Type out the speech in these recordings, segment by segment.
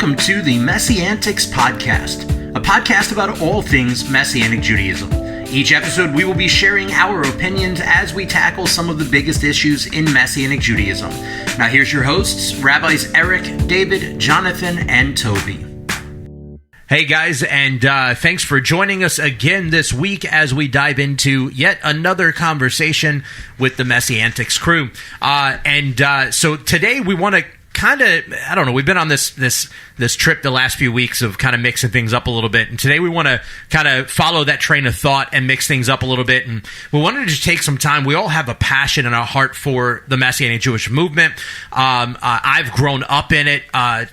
welcome to the MessianTics Podcast, a podcast about all things Messianic Judaism. Each episode, we will be sharing our opinions as we tackle some of the biggest issues in Messianic Judaism. Now, here's your hosts, Rabbis Eric, David, Jonathan, and Toby. Hey guys, and thanks for joining us again this week as we dive into yet another conversation with the MessianTics crew. So today we want to we've been on this trip the last few weeks of kind of mixing things up a little bit, and today we want to kind of follow that train of thought and mix things up a little bit, and we wanted to just take some time. We all have a passion and a heart for the Messianic Jewish movement. I've grown up in it.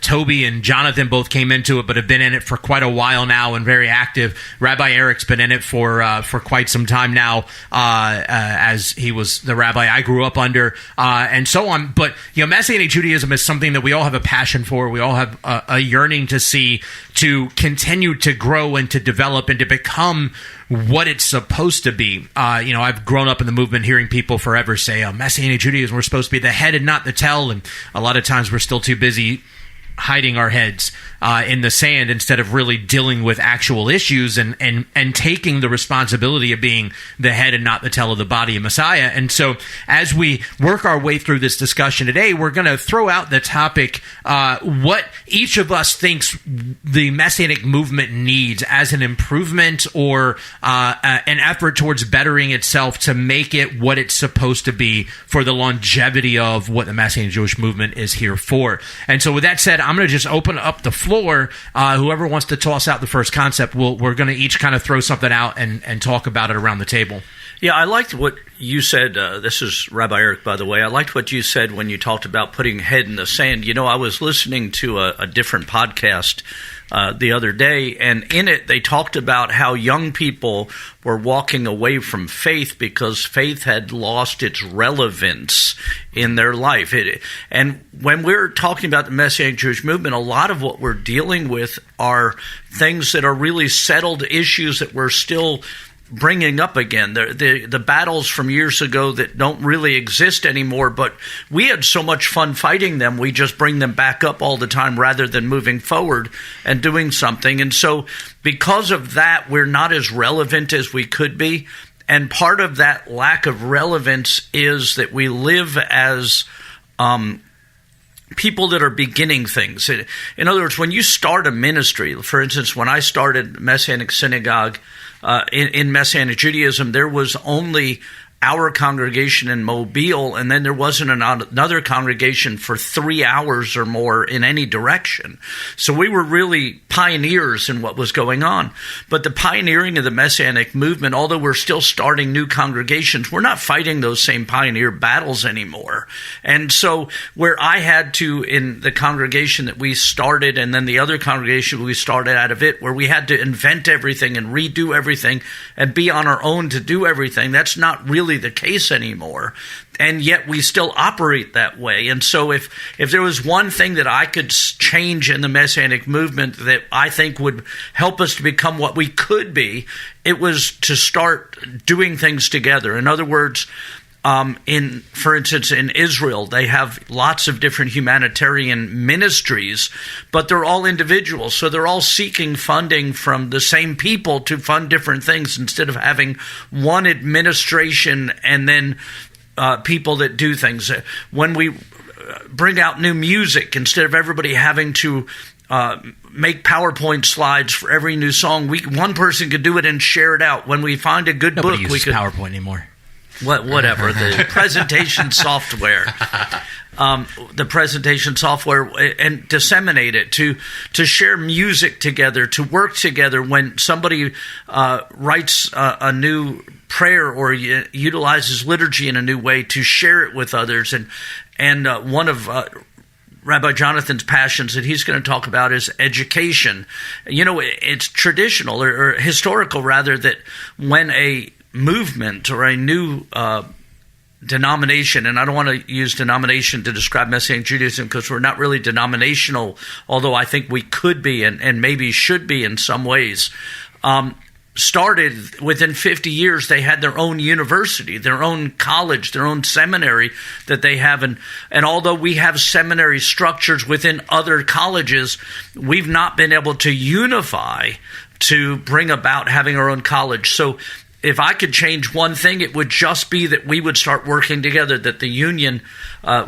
Toby and Jonathan both came into it, but have been in it for quite a while now and very active. Rabbi Eric's been in it for quite some time now, as he was the rabbi I grew up under, and so on. But Messianic Judaism is something that we all have a passion for. We all have a yearning to see to continue to grow and to develop and to become what it's supposed to be. I've grown up in the movement hearing people forever say, Messianic Judaism, we're supposed to be the head and not the tail. And a lot of times we're still too busy hiding our heads in the sand instead of really dealing with actual issues and taking the responsibility of being the head and not the tail of the body of Messiah. And so as we work our way through this discussion today, we're going to throw out the topic, what each of us thinks the Messianic movement needs as an improvement or an effort towards bettering itself to make it what it's supposed to be for the longevity of what the Messianic Jewish movement is here for. And so with that said, I'm going to just open up the floor. Whoever wants to toss out the first concept, we're going to each kind of throw something out and talk about it around the table. Yeah, I liked what you said. This is Rabbi Eric, by the way. I liked what you said when you talked about putting head in the sand. I was listening to a different podcast the other day, and in it they talked about how young people were walking away from faith because faith had lost its relevance in their life. And when we're talking about the Messianic Jewish movement, a lot of what we're dealing with are things that are really settled issues that we're still bringing up again, the battles from years ago that don't really exist anymore, but we had so much fun fighting them, we just bring them back up all the time rather than moving forward and doing something. And so because of that, we're not as relevant as we could be. And part of that lack of relevance is that we live as people that are beginning things. In other words, when you start a ministry, for instance, when I started Messianic Synagogue, in Messianic Judaism, there was only our congregation in Mobile, and then there wasn't another congregation for 3 hours or more in any direction. So we were really pioneers in what was going on. But the pioneering of the Messianic movement, although we're still starting new congregations, we're not fighting those same pioneer battles anymore. And so where I had to, in the congregation that we started, and then the other congregation we started out of it, where we had to invent everything and redo everything and be on our own to do everything, that's not really the case anymore, and yet we still operate that way. And so if there was one thing that I could change in the Messianic movement that I think would help us to become what we could be, it was to start doing things together. In other words, for instance, in Israel, they have lots of different humanitarian ministries, but they're all individuals. So they're all seeking funding from the same people to fund different things instead of having one administration and then people that do things. When we bring out new music, instead of everybody having to make PowerPoint slides for every new song, one person could do it and share it out. When we find a good Nobody book, uses we could PowerPoint anymore. Whatever, the presentation software, and disseminate it, to share music together, to work together. When somebody writes a new prayer or utilizes liturgy in a new way, to share it with others. And one of Rabbi Jonathan's passions that he's going to talk about is education. It's traditional or historical, rather, that when a movement or a new denomination, and I don't want to use denomination to describe Messianic Judaism because we're not really denominational, although I think we could be and maybe should be in some ways. started within 50 years, they had their own university, their own college, their own seminary that they have. And although we have seminary structures within other colleges, we've not been able to unify to bring about having our own college. So if I could change one thing, it would just be that we would start working together, that the union,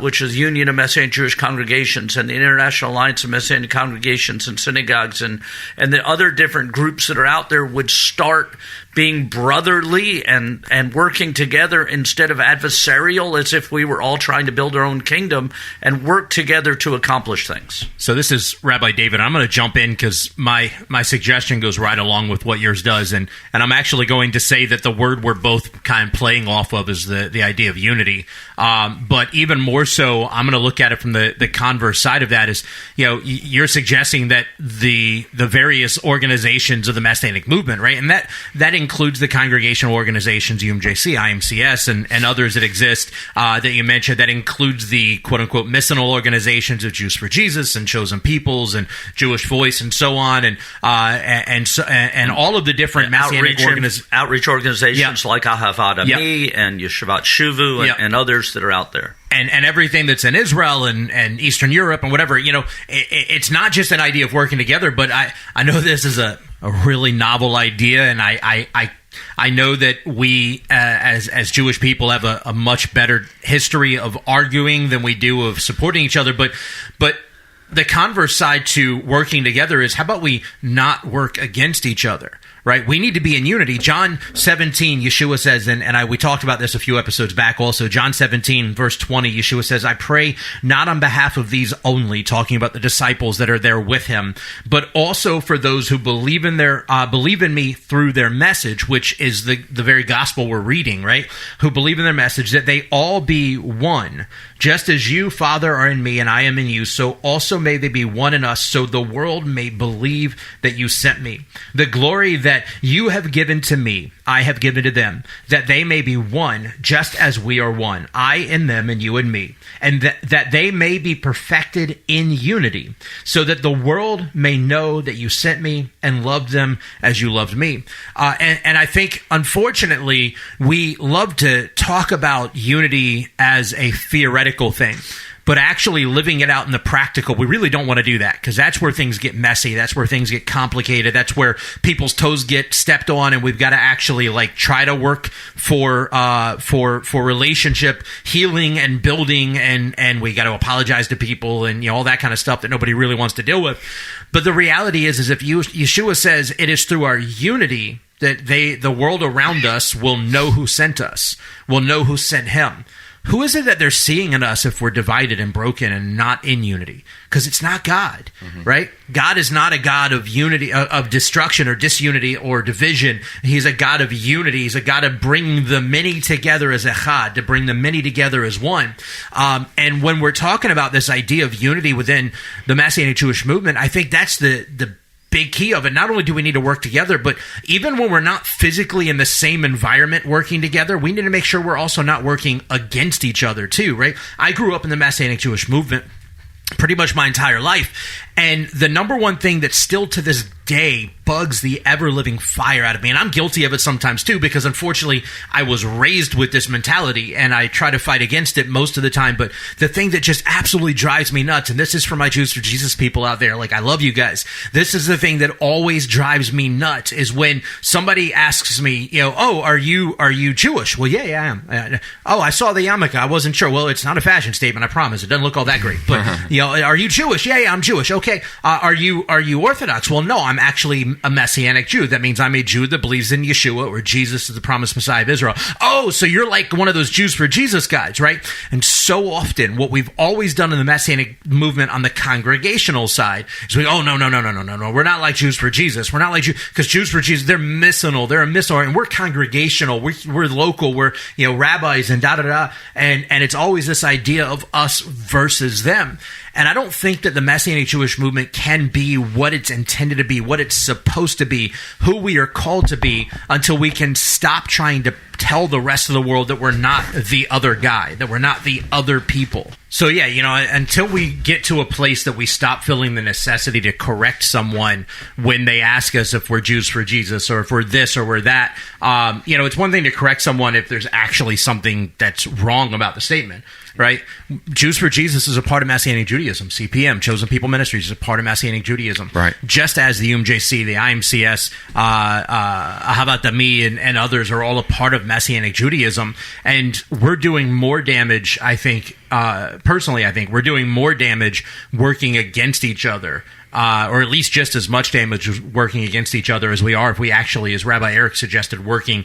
which is the Union of Messianic Jewish Congregations and the International Alliance of Messianic Congregations and Synagogues and the other different groups that are out there would start being brotherly and working together instead of adversarial, as if we were all trying to build our own kingdom, and work together to accomplish things. So this is Rabbi David. I'm going to jump in because my suggestion goes right along with what yours does, and I'm actually going to say that the word we're both kind of playing off of is the idea of unity. But even more so, I'm going to look at it from the converse side of that is, you're suggesting that the various organizations of the Messianic movement, right? And that includes the congregational organizations, UMJC, IMCS, and others that exist that you mentioned. That includes the quote-unquote missional organizations of Jews for Jesus and Chosen Peoples and Jewish Voice and so on, and all of the different Messianic outreach organizations like Ahavad Ami and Yeshivat Shuvu and others that are out there. And everything that's in Israel and Eastern Europe and whatever, it's not just an idea of working together, but I know this is a really novel idea, and I know that we as Jewish people have a much better history of arguing than we do of supporting each other, but the converse side to working together is, how about we not work against each other? Right? We need to be in unity. John 17, Yeshua says, and we talked about this a few episodes back also, John 17, verse 20, Yeshua says, I pray not on behalf of these only, talking about the disciples that are there with him, but also for those who believe in me through their message, which is the very gospel we're reading, right? Who believe in their message, that they all be one. Just as you, Father, are in me and I am in you, so also may they be one in us, so the world may believe that you sent me. The glory that you have given to me, I have given to them, that they may be one, just as we are one, I in them and you in me, and that they may be perfected in unity, so that the world may know that you sent me and loved them as you loved me. And I think, unfortunately, we love to talk about unity as a theoretical thing. But actually living it out in the practical, we really don't want to do that, because that's where things get messy. That's where things get complicated. That's where people's toes get stepped on, and we've got to actually try to work for relationship healing and building, and we got to apologize to people and all that kind of stuff that nobody really wants to deal with. But the reality is if Yeshua says it is through our unity that the world around us will know who sent us, will know who sent him. Who is it that they're seeing in us if we're divided and broken and not in unity? Because it's not God, right? God is not a God of unity, of destruction or disunity or division. He's a God of unity. He's a God of bringing the many together as echad, to bring the many together as one. And when we're talking about this idea of unity within the Messianic Jewish movement, I think that's the big key of it. Not only do we need to work together, but even when we're not physically in the same environment working together, we need to make sure we're also not working against each other too, right? I grew up in the Messianic Jewish movement pretty much my entire life, and the number one thing that still to this day bugs the ever-living fire out of me, and I'm guilty of it sometimes too, because unfortunately I was raised with this mentality and I try to fight against it most of the time, but the thing that just absolutely drives me nuts, and this is for my Jews for Jesus people out there, I love you guys, this is the thing that always drives me nuts, is when somebody asks me, oh, are you Jewish? Well, yeah, I am. Oh, I saw the yarmulke, I wasn't sure. Well, it's not a fashion statement, I promise. It doesn't look all that great, but are you Jewish? Yeah, I'm Jewish. Okay. Are you Orthodox? Well, no, I'm actually a Messianic Jew. That means I'm a Jew that believes in Yeshua, or Jesus is the promised Messiah of Israel. Oh, so you're like one of those Jews for Jesus guys, right? And so often, what we've always done in the Messianic movement on the congregational side is no, we're not like Jews for Jesus. We're not like Jews, because Jews for Jesus, they're missional, and we're congregational, we're local, we're rabbis and da-da-da, and it's always this idea of us versus them. And I don't think that the Messianic Jewish movement can be what it's intended to be, what it's supposed to be, who we are called to be, until we can stop trying to tell the rest of the world that we're not the other guy, that we're not the other people. So yeah, until we get to a place that we stop feeling the necessity to correct someone when they ask us if we're Jews for Jesus or if we're this or we're that, it's one thing to correct someone if there's actually something that's wrong about the statement, right? Jews for Jesus is a part of Messianic Judaism. CPM, Chosen People Ministries, is a part of Messianic Judaism. Right. Just as the UMJC, the IMCS, Ahavat Dami, and others are all a part of Messianic Judaism. And we're doing more damage, I think, personally, I think we're doing more damage working against each other, or at least just as much damage working against each other as we are if we actually, as Rabbi Eric suggested, working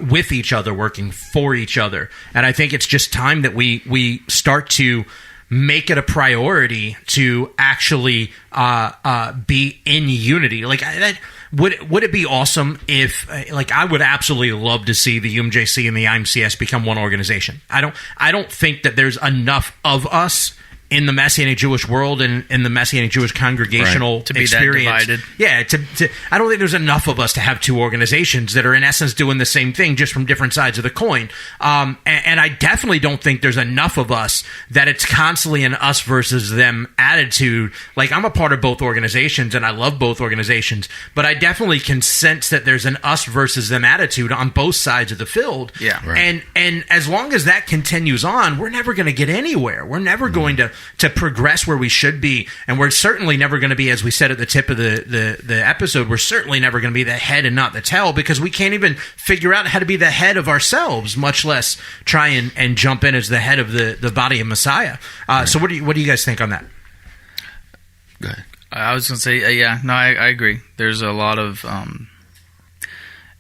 with each other, working for each other. And I think it's just time that we start to make it a priority to actually be in unity. Like, would it be awesome if, I would absolutely love to see the UMJC and the IMCS become one organization. I don't think that there's enough of us in the Messianic Jewish world and in the Messianic Jewish congregational to be experience. that divided. Yeah, I don't think there's enough of us to have two organizations that are in essence doing the same thing, just from different sides of the coin. And I definitely don't think there's enough of us that it's constantly an us versus them attitude. Like, I'm a part of both organizations and I love both organizations, but I definitely can sense that there's an us versus them attitude on both sides of the field. Yeah. Right. And as long as that continues on, we're never going to get anywhere. We're never going to progress where we should be, and we're certainly never going to be, as we said at the tip of the episode, we're certainly never going to be the head and not the tail, because we can't even figure out how to be the head of ourselves, much less try and jump in as the head of the body of Messiah. So what do you guys think on that? Go ahead. I was going to say, I agree. There's a lot of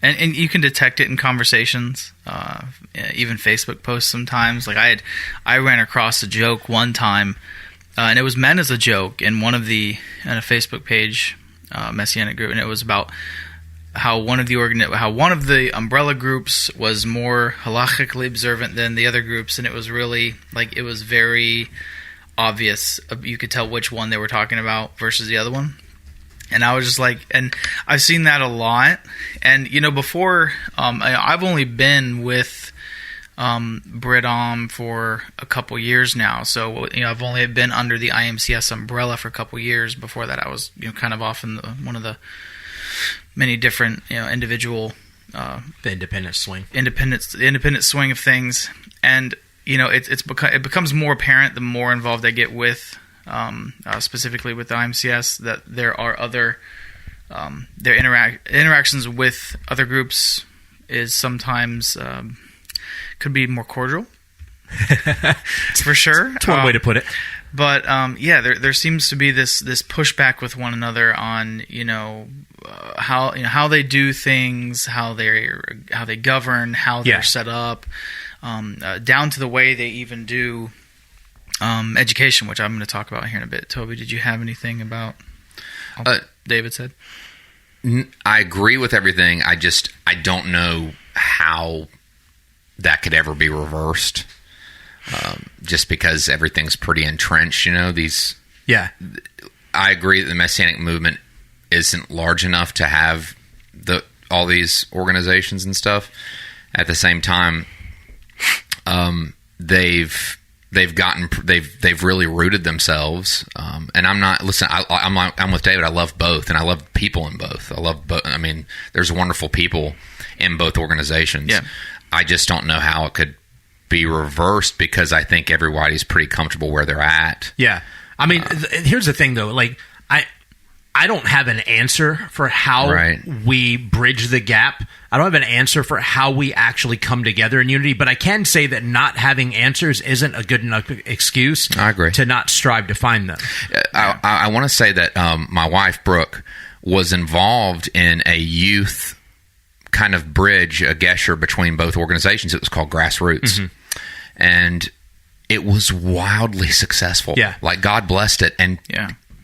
and you can detect it in conversations, even Facebook posts sometimes. Like I ran across a joke one time, and it was meant as a joke in a Facebook page, Messianic group, and it was about how one of the umbrella groups was more halachically observant than the other groups, and it was really it was very obvious. You could tell which one they were talking about versus the other one. And I was just and I've seen that a lot. And, before, I've only been with Brit-Om for a couple years now. So, I've only been under the IMCS umbrella for a couple years. Before that, I was, kind of off in one of the many different, individual... the independent swing. Independent swing of things. And, it becomes more apparent the more involved I get with... specifically with the IMCS, that there are other their interactions with other groups is sometimes could be more cordial, for sure. That's one way to put it. But there seems to be this pushback with one another on how they do things, how they govern, how they're set up, down to the way they even do. Education, which I'm going to talk about here in a bit. Toby, did you have anything about what David said? I agree with everything. I don't know how that could ever be reversed, just because everything's pretty entrenched. I agree that the Messianic movement isn't large enough to have all these organizations and stuff. At the same time, they've really rooted themselves, and I'm with David. I love both, and I love people in both. I love both. I mean, there's wonderful people in both organizations. Yeah. I just don't know how it could be reversed, because I think everybody's pretty comfortable where they're at. Yeah, I mean, here's the thing though. I don't have an answer for how we bridge the gap. I don't have an answer for how we actually come together in unity, but I can say that not having answers isn't a good enough excuse I agree. To not strive to find them. I want to say that my wife, Brooke, was involved in a youth kind of bridge, a gesher between both organizations. It was called Grassroots. Mm-hmm. And it was wildly successful. Yeah. God blessed it. And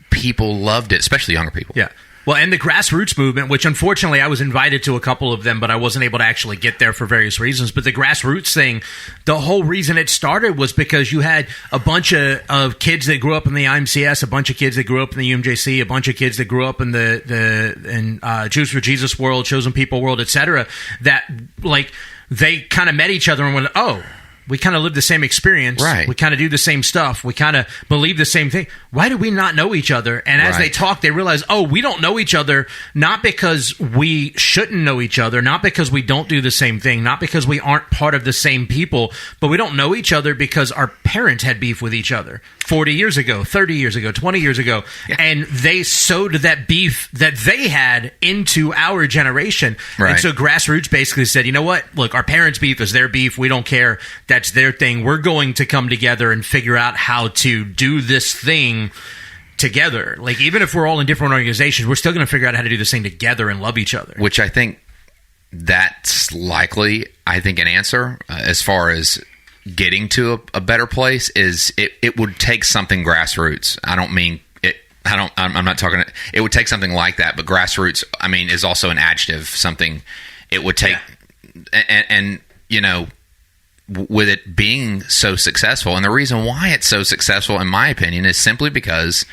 people loved it, especially younger people. Yeah. Well, and the grassroots movement, which unfortunately I was invited to a couple of them, but I wasn't able to actually get there for various reasons. But the grassroots thing, the whole reason it started was because you had a bunch of kids that grew up in the IMCS, a bunch of kids that grew up in the UMJC, a bunch of kids that grew up in the Jews for Jesus world, Chosen People world, etc. That like they kind of met each other and went, oh, we kind of live the same experience. Right. We kind of do the same stuff. We kind of believe the same thing. Why do we not know each other? And as they talk, they realize, oh, we don't know each other, not because we shouldn't know each other, not because we don't do the same thing, not because we aren't part of the same people, but we don't know each other because our parents had beef with each other 40 years ago, 30 years ago, 20 years ago. Yeah. And they sowed that beef that they had into our generation. Right. And so grassroots basically said, you know what? Look, our parents' beef is their beef. We don't care. That's their thing. We're going to come together and figure out how to do this thing together. Like, even if we're all in different organizations, we're still going to figure out how to do this thing together and love each other. Which I think that's likely, an answer as far as getting to a better place is it would take something grassroots. I don't mean it. I'm not talking. It would take something like that, but grassroots, is also an adjective. Something it would take, and you know, with it being so successful, and the reason why it's so successful, in my opinion, is simply because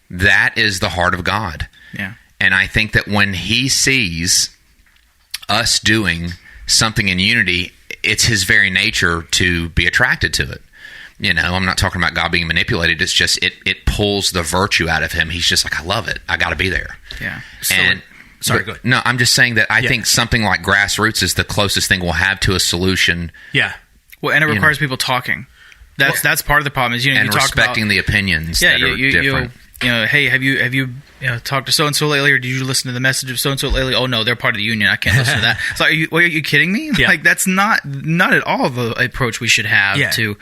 that is the heart of God. Yeah, and I think that when He sees us doing something in unity, it's His very nature to be attracted to it. You know, I'm not talking about God being manipulated. It's just it pulls the virtue out of Him. He's just like, I love it. I got to be there. Yeah. Sorry, go ahead. No, I'm just saying that I think something like grassroots is the closest thing we'll have to a solution. Yeah. Well, and it requires people talking. That's part of the problem. Is you talk respecting about the opinions that are different. Hey, have you talked to so and so lately, or did you listen to the message of so and so lately? Oh no, they're part of the union. I can't listen to that. So are you kidding me? Yeah. Like, that's not at all the approach we should have to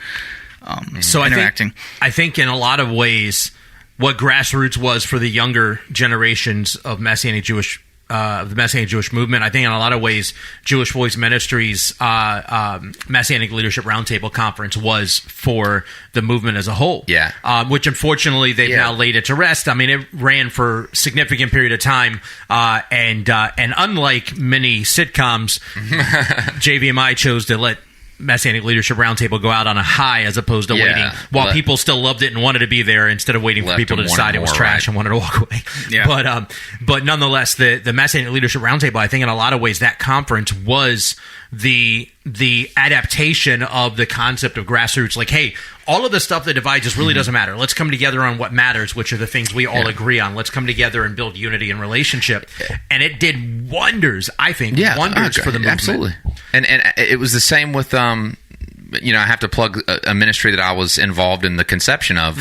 interacting. I think in a lot of ways, what grassroots was for the younger generations of Messianic Jewish. The Messianic Jewish movement. I think in a lot of ways, Jewish Voice Ministries Messianic Leadership Roundtable Conference was for the movement as a whole. Yeah. Which unfortunately they've now laid it to rest. It ran for a significant period of time, and unlike many sitcoms, JVMI chose to let Messianic Leadership Roundtable go out on a high as opposed to waiting while people still loved it and wanted to be there instead of waiting for people to decide it was trash and wanted to walk away. Yeah. But nonetheless, the Messianic Leadership Roundtable, I think in a lot of ways that conference was the adaptation of the concept of grassroots. Like, hey, all of the stuff that divides us really doesn't matter. Let's come together on what matters, which are the things we all agree on. Let's come together and build unity and relationship. And it did wonders, I think, wonders for the movement. Absolutely. And it was the same with, I have to plug a ministry that I was involved in the conception of,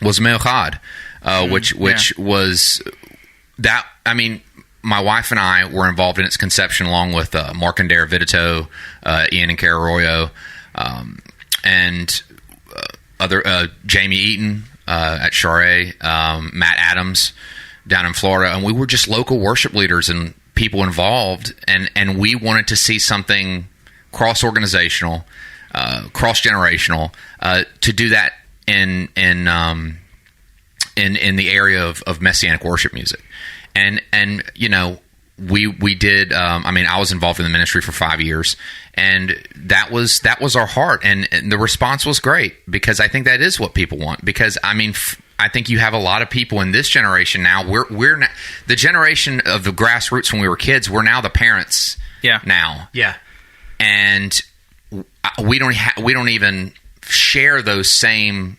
was Meochad, which was that, my wife and I were involved in its conception along with Mark and Dara Vidito, Ian and Kara Arroyo, and other Jamie Eaton at Charest, Matt Adams down in Florida, and we were just local worship leaders and people involved, and we wanted to see something cross-organizational, cross-generational, to do that in the area of Messianic worship music. And we did. I was involved in the ministry for 5 years, and that was our heart. And the response was great, because I think that is what people want. Because I think you have a lot of people in this generation now. We're not, the generation of the grassroots when we were kids. We're now the parents. Yeah. Now. Yeah. And we don't even share those same.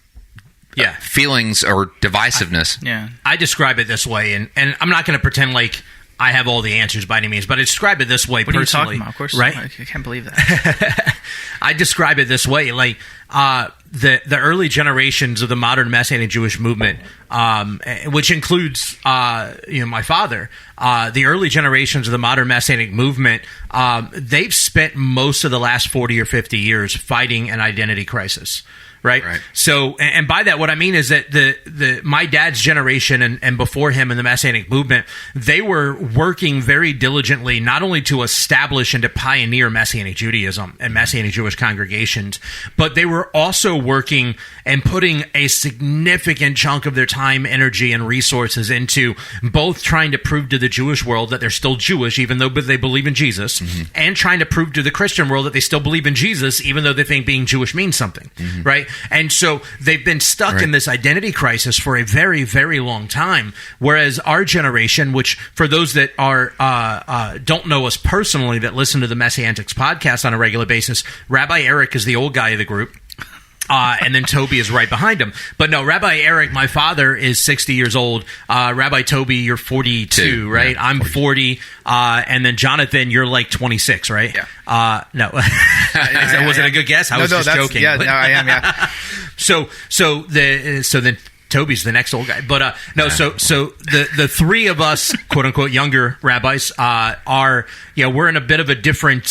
Feelings or divisiveness. I describe it this way, and I'm not going to pretend like I have all the answers by any means, but I describe it this way what personally. Are you talking about? Of course, right? I can't believe that. I describe it this way, like the early generations of the modern Messianic Jewish movement, which includes my father. The early generations of the modern Messianic movement, they've spent most of the last 40 or 50 years fighting an identity crisis. Right? So, and by that, what I mean is that my dad's generation and before him in the Messianic movement, they were working very diligently not only to establish and to pioneer Messianic Judaism and Messianic Jewish congregations, but they were also working and putting a significant chunk of their time, energy, and resources into both trying to prove to the Jewish world that they're still Jewish, even though they believe in Jesus, and trying to prove to the Christian world that they still believe in Jesus, even though they think being Jewish means something, right? And so they've been stuck in this identity crisis for a very, very long time. Whereas our generation, which for those that are don't know us personally, that listen to the MessianTics podcast on a regular basis, Rabbi Eric is the old guy of the group. And then Toby is right behind him. But no, Rabbi Eric, my father, is 60 years old. Rabbi Toby, you're 42, right? Yeah, I'm 40. And then Jonathan, you're like 26, right? Yeah. No. Was it a good guess? I was just joking. Yeah, no, I am, yeah. So then Toby's the next old guy, but so the three of us, quote unquote, younger rabbis are we're in a bit of a different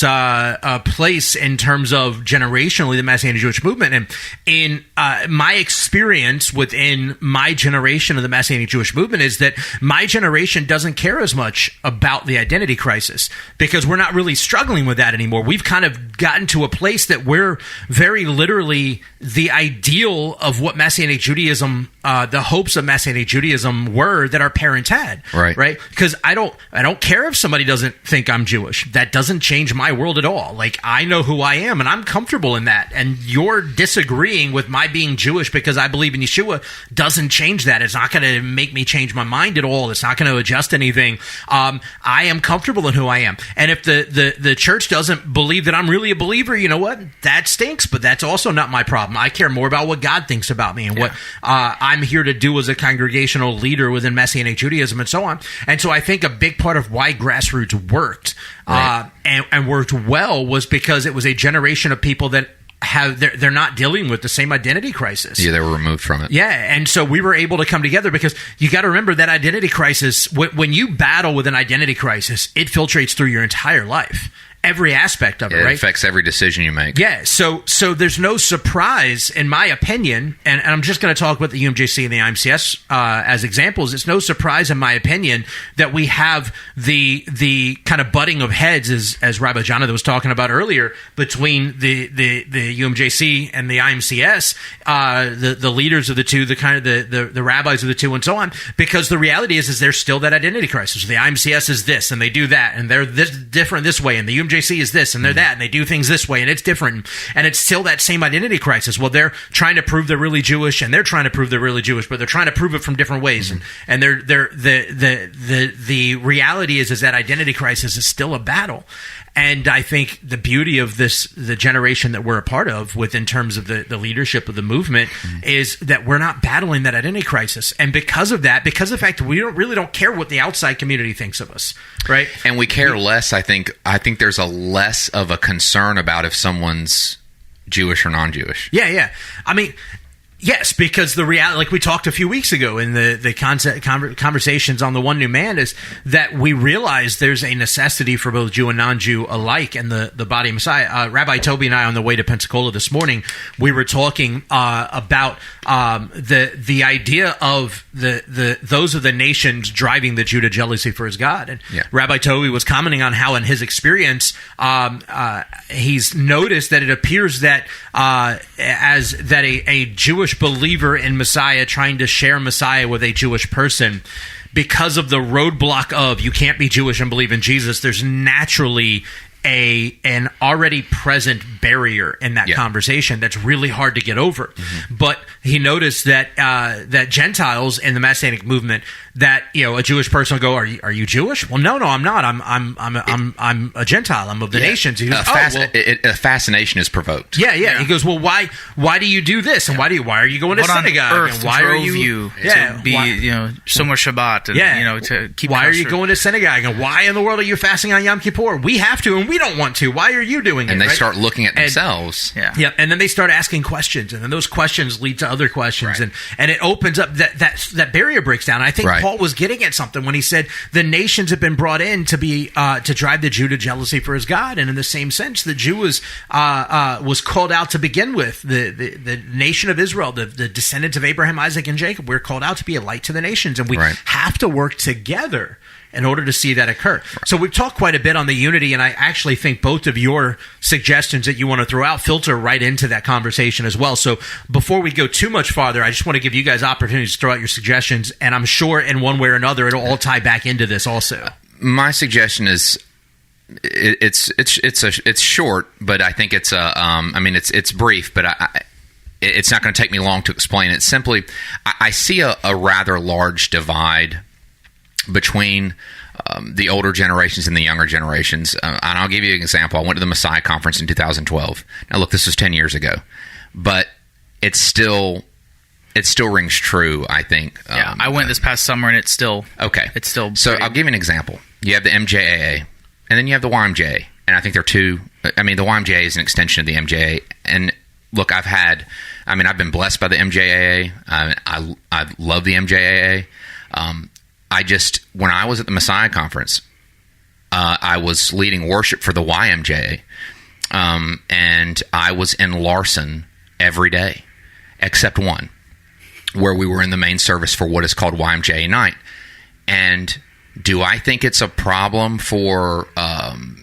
place in terms of generationally the Messianic Jewish movement, and in my experience within my generation of the Messianic Jewish movement is that my generation doesn't care as much about the identity crisis because we're not really struggling with that anymore. We've kind of gotten to a place that we're very literally the ideal of what Messianic Judaism. The hopes of Messianic Judaism were that our parents had, right? Because I don't care if somebody doesn't think I'm Jewish. That doesn't change my world at all. Like, I know who I am, and I'm comfortable in that. And you're disagreeing with my being Jewish because I believe in Yeshua doesn't change that. It's not going to make me change my mind at all. It's not going to adjust anything. I am comfortable in who I am. And if the church doesn't believe that I'm really a believer, you know what? That stinks. But that's also not my problem. I care more about what God thinks about me and what I'm here to do as a congregational leader within Messianic Judaism and so on. And so I think a big part of why Grassroots worked and worked well was because it was a generation of people that they're not dealing with the same identity crisis. Yeah, they were removed from it. Yeah, and so we were able to come together because you got to remember that identity crisis, when you battle with an identity crisis, it filtrates through your entire life. Every aspect of it, right? It affects every decision you make. Yeah, so there's no surprise, in my opinion, and I'm just going to talk about the UMJC and the IMCS as examples. It's no surprise, in my opinion, that we have the kind of butting of heads, as Rabbi Jonathan was talking about earlier, between the UMJC and the IMCS, the leaders of the two, the rabbis of the two, and so on. Because the reality is there's still that identity crisis. The IMCS is this, and they do that, and they're different this way, and the UMJC is this and they're that and they do things this way and it's different, and it's still that same identity crisis. Well, they're trying to prove they're really Jewish and they're trying to prove they're really Jewish, but they're trying to prove it from different ways. And the reality is that identity crisis is still a battle. And I think the beauty of the generation that we're a part of, in terms of the leadership of the movement, is that we're not battling that identity crisis. And because of that, because of the fact that we really don't care what the outside community thinks of us, right? And we care less. I think there's a less of a concern about if someone's Jewish or non-Jewish. Yeah. I mean, yes, because the reality, like we talked a few weeks ago in the conversations on the One New Man, is that we realize there's a necessity for both Jew and non-Jew alike in the body of Messiah. Rabbi Toby and I, on the way to Pensacola this morning, we were talking about the idea of those of the nations driving the Jew to jealousy for his God. And Rabbi Toby was commenting on how, in his experience, he's noticed that it appears that a Jewish believer in Messiah trying to share Messiah with a Jewish person, because of the roadblock of you can't be Jewish and believe in Jesus, there's naturally an already present barrier in that conversation that's really hard to get over. But he noticed that Gentiles in the Messianic movement, that a Jewish person will go, "Are you Jewish?" Well, no, I'm not. I'm a Gentile. I'm of the nations. He goes, a fascination is provoked. Yeah. He goes, "Well, why do you do this? And why are you going to synagogue? And why drove you to be somewhere Shabbat? And, to keep. Why are you going to synagogue? And why in the world are you fasting on Yom Kippur? We have to, and we don't want to. Why are you doing it?" And they start looking at themselves. And then they start asking questions, and then those questions lead to other questions, and it opens up that barrier breaks down. I think Paul Paul was getting at something when he said the nations have been brought in to be to drive the Jew to jealousy for his God, and in the same sense, the Jew was called out to begin with. The nation of Israel, the descendants of Abraham, Isaac, and Jacob, we're called out to be a light to the nations, and we have to work together in order to see that occur. So we've talked quite a bit on the unity, and I actually think both of your suggestions that you want to throw out filter right into that conversation as well. So before we go too much farther, I just want to give you guys opportunities to throw out your suggestions, and I'm sure in one way or another it'll all tie back into this also. My suggestion is it's short, but I think it's it's brief, but it's not going to take me long to explain it. Simply, I see a rather large divide between the older generations and the younger generations. And I'll give you an example. I went to the Messiah conference in 2012. Now, look, this was 10 years ago, but it still rings true, I think. I went this past summer, and it's still So I'll give you an example. You have the MJAA, and then you have the YMJA, and I think they're two. I mean, the YMJA is an extension of the MJA, and look, I've been blessed by the MJAA. I love the MJAA. When I was at the Messiah conference, I was leading worship for the YMJA, and I was in Larson every day, except one, where we were in the main service for what is called YMJA night. And do I think it's a problem for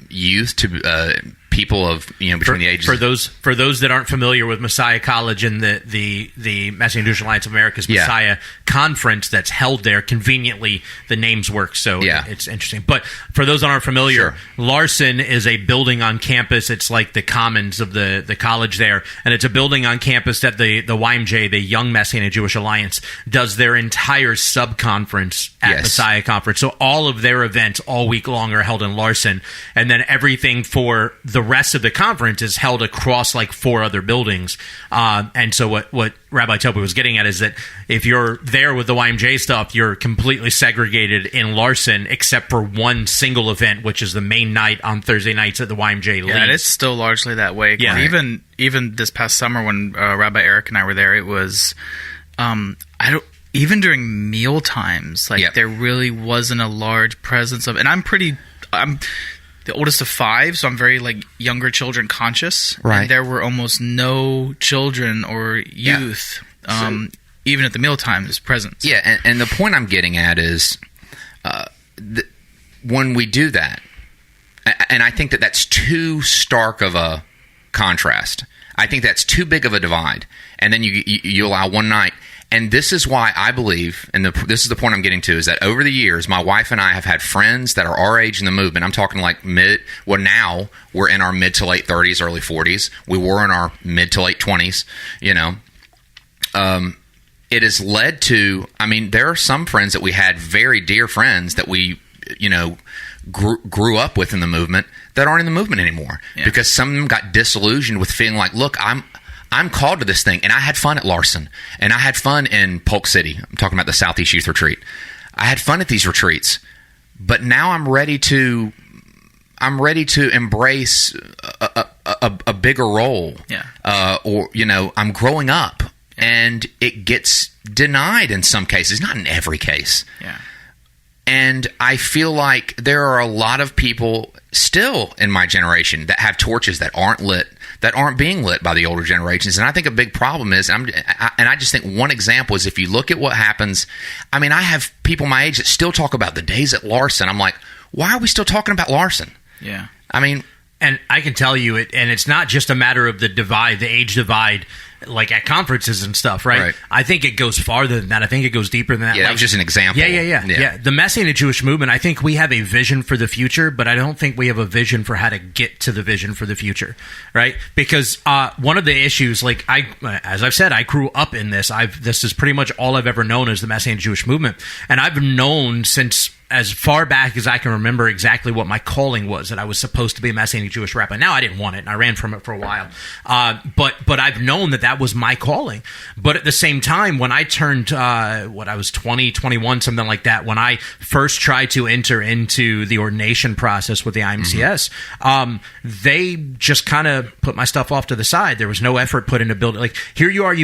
youth to people of between the ages for those that aren't familiar with Messiah College and the Messian Jewish Alliance of America's Messiah conference that's held there? Conveniently, the names work, so it's interesting. But for those that aren't familiar, Larson is a building on campus. It's like the commons of the college there, and it's a building on campus that the YMJ, the Young Messianic Jewish Alliance, does their entire sub-conference at Messiah Conference. So all of their events all week long are held in Larson, and then everything for the rest of the conference is held across like 4 other buildings. And so what Rabbi Toby was getting at is that if you're there with the YMJ stuff, you're completely segregated in Larson, except for one single event, which is the main night on Thursday nights at the YMJ leads. Yeah, and it's still largely that way. Yeah. Even this past summer when Rabbi Eric and I were there, it was even during meal times, there really wasn't a large presence of, and I'm the oldest of 5, so I'm very younger children conscious. Right. And there were almost no children or youth, even at the meal times, present. Yeah, and the point I'm getting at is when we do that, and I think that's too stark of a contrast. I think that's too big of a divide. And then you allow one night. And this is why I believe, and this is the point I'm getting to, is that over the years, my wife and I have had friends that are our age in the movement. I'm talking now we're in our mid to late 30s, early 40s. We were in our mid to late 20s, It has led to, there are some friends that we had, very dear friends that we, grew up with in the movement that aren't in the movement anymore. Yeah. Because some of them got disillusioned with feeling like, look, I'm called to this thing, and I had fun at Larson, and I had fun in Polk City. I'm talking about the Southeast Youth Retreat. I had fun at these retreats, but now I'm ready to embrace a bigger role. Yeah. I'm growing up, and it gets denied in some cases, not in every case. Yeah. And I feel like there are a lot of people still in my generation that have torches that aren't lit, that aren't being lit by the older generations. And I think a big problem is, I just think one example is if you look at what happens, I have people my age that still talk about the days at Larson. I'm like, why are we still talking about Larson? Yeah. And I can tell you it, and it's not just a matter of the divide, the age divide, like at conferences and stuff, right? I think it goes farther than that. I think it goes deeper than that. Yeah, that was just an example. Yeah. The Messianic Jewish movement, I think we have a vision for the future, but I don't think we have a vision for how to get to the vision for the future, right? Because one of the issues, as I've said, I grew up in this. This is pretty much all I've ever known is the Messianic Jewish movement. And I've known since as far back as I can remember exactly what my calling was, that I was supposed to be a Messianic Jewish rabbi. Now, I didn't want it, and I ran from it for a while. But I've known that was my calling. But at the same time, when I turned, I was 20, 21, something like that, when I first tried to enter into the ordination process with the IMCS, they just kind of put my stuff off to the side. There was no effort put into building. Like, here you are.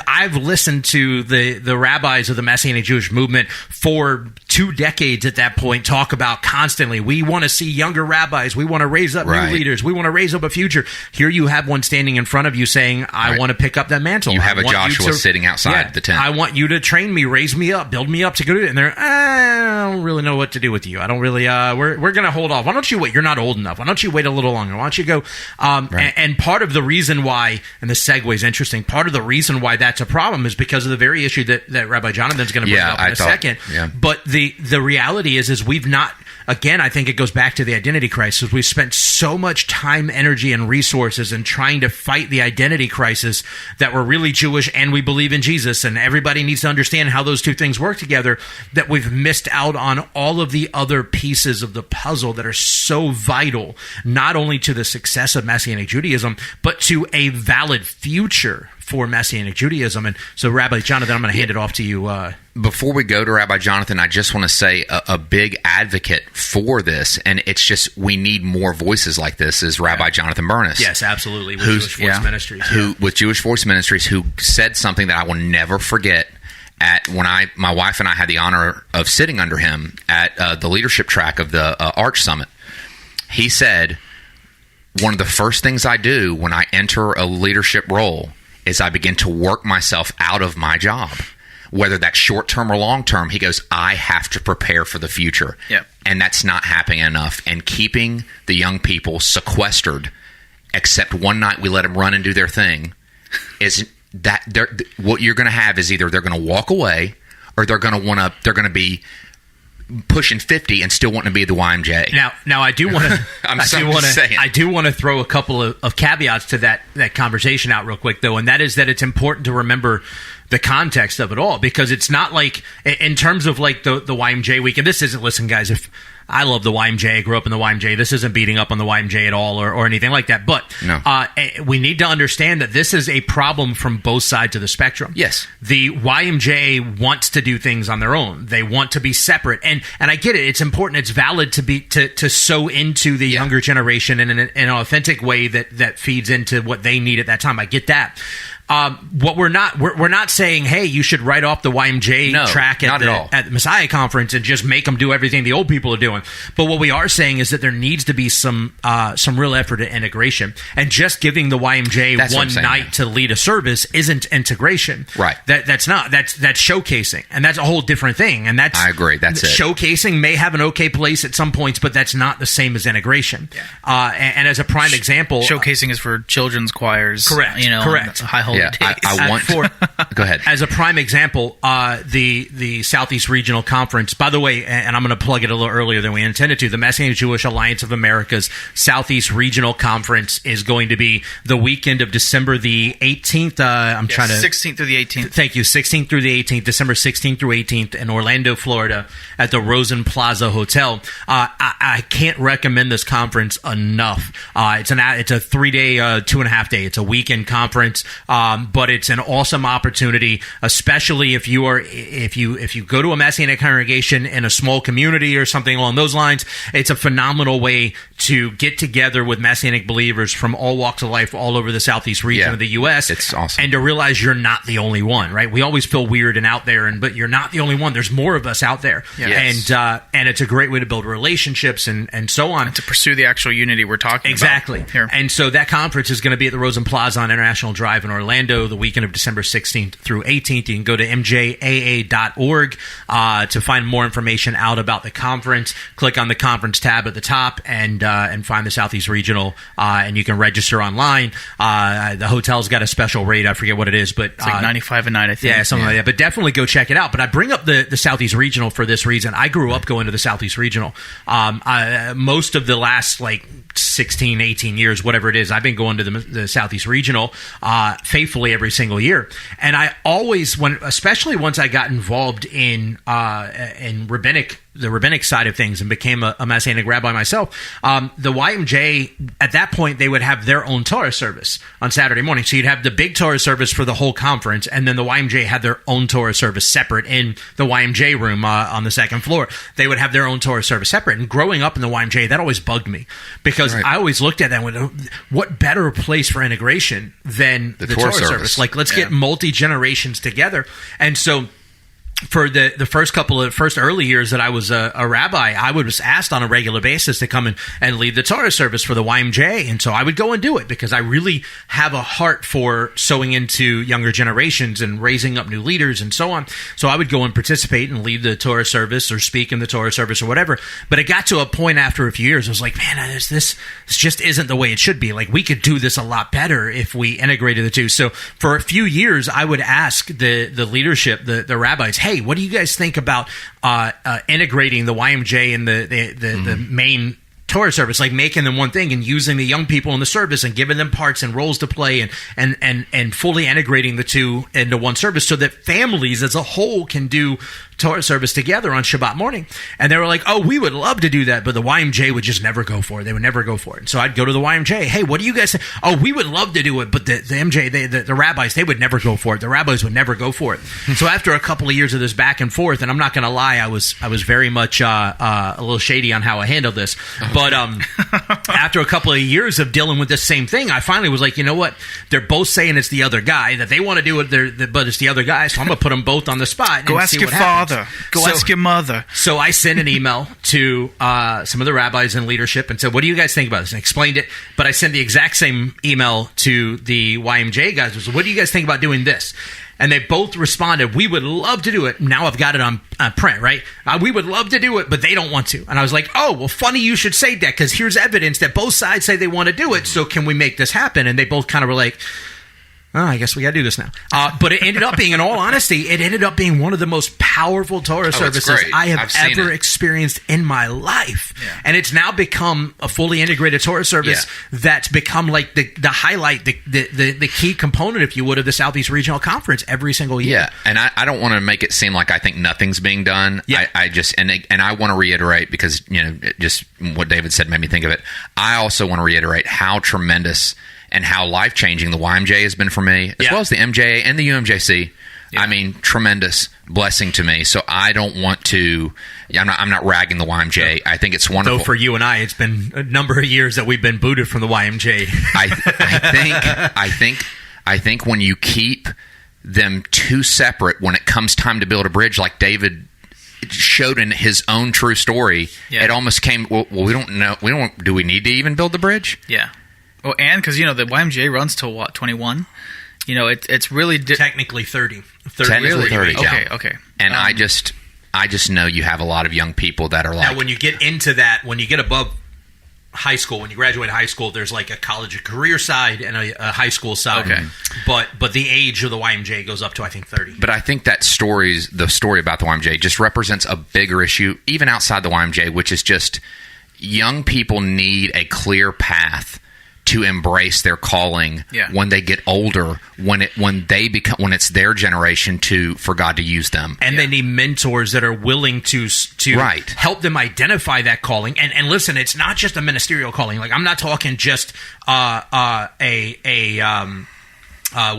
I've listened to the rabbis of the Messianic Jewish movement for 2 decades at that point talk about constantly, we want to see younger rabbis, we want to raise up new leaders, we want to raise up a future. Here you have one standing in front of you saying, I want to pick up that mantle. You have a Joshua sitting outside the tent. I want you to train me, raise me up, build me up to go do it. And they're, I don't really know what to do with you. I don't really, we're going to hold off. Why don't you wait? You're not old enough. Why don't you wait a little longer? Why don't you go? And part of the reason why, and the segue is interesting, part of the reason why that's a problem is because of the very issue that Rabbi Jonathan's going to bring up in a second. Yeah. But the reality is we've not, again, I think it goes back to the identity crisis. We've spent so much time, energy, and resources in trying to fight the identity crisis that we're really Jewish and we believe in Jesus, and everybody needs to understand how those two things work together, that we've missed out on all of the other pieces of the puzzle that are so vital, not only to the success of Messianic Judaism, but to a valid future for Messianic Judaism. And so, Rabbi Jonathan, I'm going to hand it off to you. Before we go to Rabbi Jonathan, I just want to say a big advocate for this, and it's just we need more voices like this, is Rabbi Jonathan Bernis. Yes, absolutely. With Jewish Voice Ministries. With Jewish Voice Ministries, who said something that I will never forget when my wife and I had the honor of sitting under him at the leadership track of the Arch Summit. He said, one of the first things I do when I enter a leadership role is I begin to work myself out of my job, whether that's short-term or long-term. He goes, I have to prepare for the future. Yep. And that's not happening enough. And keeping the young people sequestered, except one night we let them run and do their thing, is that what you're going to have is either they're going to walk away or they're going to be pushing 50 and still wanting to be the YMJ. Now I do want to. I do want to throw a couple of caveats to that conversation out real quick, though, and that is that it's important to remember the context of it all, because it's not like, in terms of like the YMJ week, and this isn't, listen guys, if I love the YMJ, I grew up in the YMJ, this isn't beating up on the YMJ at all or anything like that, but no. We need to understand that this is a problem from both sides of the spectrum. Yes. The YMJ wants to do things on their own. They want to be separate, and I get it, it's important, it's valid to sow into the younger generation in an authentic way that feeds into what they need at that time. I get that. What we're not saying, hey, you should write off the YMJ track at the Messiah conference and just make them do everything the old people are doing. But what we are saying is that there needs to be some real effort at integration. And just giving the YMJ one night to lead a service isn't integration. Right. That's showcasing, and that's a whole different thing. And I agree. That's it. Showcasing may have an okay place at some points, but that's not the same as integration. Yeah. And as a prime example, showcasing is for children's choirs. Correct. Correct. High holy days. I want. Go ahead. As a prime example, the Southeast Regional Conference, by the way, and I'm going to plug it a little earlier than we intended to, the Messianic Jewish Alliance of America's Southeast Regional Conference is going to be the weekend of December the 18th. 16th through the 18th. Thank you. 16th through the 18th, December 16th through 18th in Orlando, Florida, at the Rosen Plaza Hotel. I can't recommend this conference enough. It's a 3-day, 2.5 day. It's a weekend conference. But it's an awesome opportunity, especially if you go to a Messianic congregation in a small community or something along those lines. It's a phenomenal way to get together with Messianic believers from all walks of life all over the Southeast region of the U.S. It's awesome. And to realize you're not the only one, right? We always feel weird and out there, but you're not the only one. There's more of us out there. Yes. And it's a great way to build relationships and so on. And to pursue the actual unity we're talking exactly. about. Exactly. And so that conference is going to be at the Rosen Plaza on International Drive in Orlando the weekend of December 16th through 18th. You can go to mjaa.org to find more information out about the conference. Click on the conference tab at the top and find the Southeast Regional, and you can register online. The hotel's got a special rate. I forget what it is, but it's like $95 a night, I think. Yeah, something like that. But definitely go check it out. But I bring up the Southeast Regional for this reason. I grew up going to the Southeast Regional. Most of the last 16, 18 years, whatever it is, I've been going to the Southeast Regional faithfully every single year. And I always, especially once I got involved in rabbinic the rabbinic side of things and became a Messianic rabbi myself, the YMJ, at that point, they would have their own Torah service on Saturday morning. So you'd have the big Torah service for the whole conference, and then the YMJ had their own Torah service separate in the YMJ room on the second floor. They would have their own Torah service separate. And growing up in the YMJ, that always bugged me because I always looked at that and went, what better place for integration than the Torah service? Like, let's get multi-generations together. And so for the first early years that I was a rabbi, I was asked on a regular basis to come and lead the Torah service for the YMJ. And so I would go and do it because I really have a heart for sowing into younger generations and raising up new leaders and so on. So I would go and participate and lead the Torah service or speak in the Torah service or whatever. But it got to a point after a few years, I was like, man, this just isn't the way it should be. Like, we could do this a lot better if we integrated the two. So for a few years, I would ask the leadership, the rabbis, hey, what do you guys think about integrating the YMJ and the main Torah service, like making them one thing and using the young people in the service and giving them parts and roles to play and fully integrating the two into one service so that families as a whole can do Torah service together on Shabbat morning. And they were like, oh, we would love to do that, but the YMJ would just never go for it. They would never go for it. So I'd go to the YMJ. Hey, what do you guys think? Oh, we would love to do it, but the MJ, the rabbis, they would never go for it. The rabbis would never go for it. So after a couple of years of this back and forth, and I'm not going to lie, I was very much a little shady on how I handled this. But after a couple of years of dealing with this same thing, I finally was like, you know what? They're both saying it's the other guy, that they want to do it, but it's the other guy, so I'm going to put them both on the spot. Go ask your father. Go ask your mother. So I sent an email to some of the rabbis in leadership and said, what do you guys think about this? And explained it. But I sent the exact same email to the YMJ guys. Was, what do you guys think about doing this? And they both responded, we would love to do it. Now I've got it on print, right? We would love to do it, but they don't want to. And I was like, oh, well, funny you should say that, because here's evidence that both sides say they want to do it. So can we make this happen? And they both kind of were like, oh, I guess we got to do this now. But it ended up being, in all honesty, it ended up being one of the most powerful Torah services I have ever experienced in my life. Yeah. And it's now become a fully integrated Torah service that's become like the highlight, the key component, if you would, of the Southeast Regional Conference every single year. Yeah, and I don't want to make it seem like I think nothing's being done. Yeah. I just, and I want to reiterate, because, you know, just what David said made me think of it. I also want to reiterate how tremendous and how life-changing the YMJ has been for me, as well as the MJA and the UMJC. Yeah. I mean, tremendous blessing to me. So I don't want to. I'm not ragging the YMJ. I think it's wonderful. Though for you and I, it's been a number of years that we've been booted from the YMJ. I think when you keep them two separate, when it comes time to build a bridge, like David showed in his own true story, it almost came. Well, we don't know. Do we need to even build the bridge? Yeah. Well, and because, you know, the YMJ runs till what, 21? You know, it's really technically 30. Technically 30. Yeah. Okay. And I just know you have a lot of young people that are like. Now, when you get into that, when you get above high school, when you graduate high school, there's like a college, a career side, and a high school side. Okay. But the age of the YMJ goes up to, I think, 30. But I think that the story about the YMJ just represents a bigger issue, even outside the YMJ, which is just young people need a clear path to embrace their calling when they get older, when it's their generation for God to use them. And they need mentors that are willing to help them identify that calling. And listen, it's not just a ministerial calling. Like, I'm not talking just what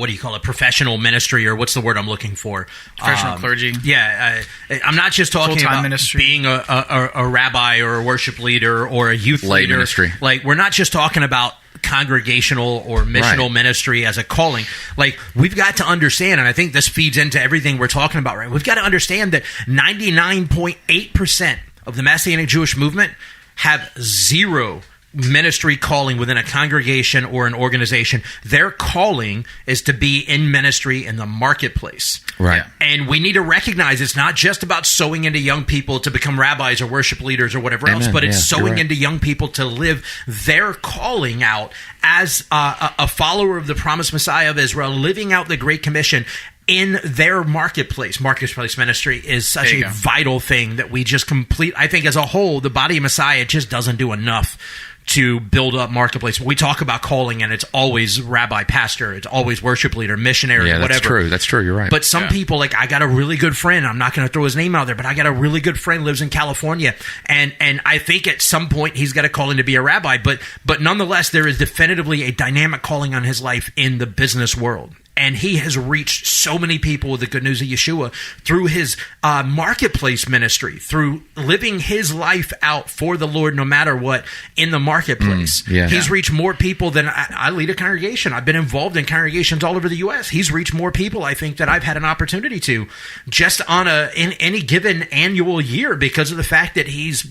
do you call it? Professional ministry, or what's the word I'm looking for? Professional clergy. Yeah. I'm not just talking full-time about ministry. Being a rabbi or a worship leader or a youth lay leader. Ministry. Like, we're not just talking about congregational or missional ministry as a calling. Like, we've got to understand, and I think this feeds into everything we're talking about, right? We've got to understand that 99.8% of the Messianic Jewish movement have zero ministry calling within a congregation or an organization. Their calling is to be in ministry in the marketplace. Right. And we need to recognize it's not just about sowing into young people to become rabbis or worship leaders or whatever else, but it's sowing into young people to live their calling out as a follower of the promised Messiah of Israel, living out the Great Commission in their marketplace. Marketplace ministry is such a vital thing that we just complete. I think as a whole, the body of Messiah just doesn't do enough to build up marketplace. We talk about calling, and it's always rabbi, pastor, it's always worship leader, missionary, Yeah, whatever. that's true. That's true. You're right. But some people, like, I got a really good friend. I'm not going to throw his name out there, but I got a really good friend, lives in California, and I think at some point he's got a calling to be a rabbi. But nonetheless, there is definitively a dynamic calling on his life in the business world. And he has reached so many people with the good news of Yeshua through his marketplace ministry, through living his life out for the Lord no matter what in the marketplace. He's reached more people than I lead a congregation. I've been involved in congregations all over the U.S. He's reached more people, I think, that I've had an opportunity to just in any given annual year because of the fact that he's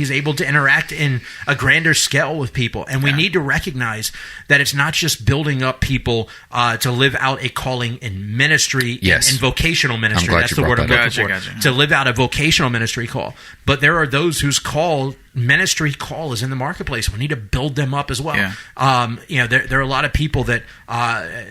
able to interact in a grander scale with people. And we need to recognize that it's not just building up people to live out a calling in ministry, in vocational ministry. That's the word I'm looking for. To live out a vocational ministry call. But there are those whose ministry call is in the marketplace. We need to build them up as well. There are a lot of people that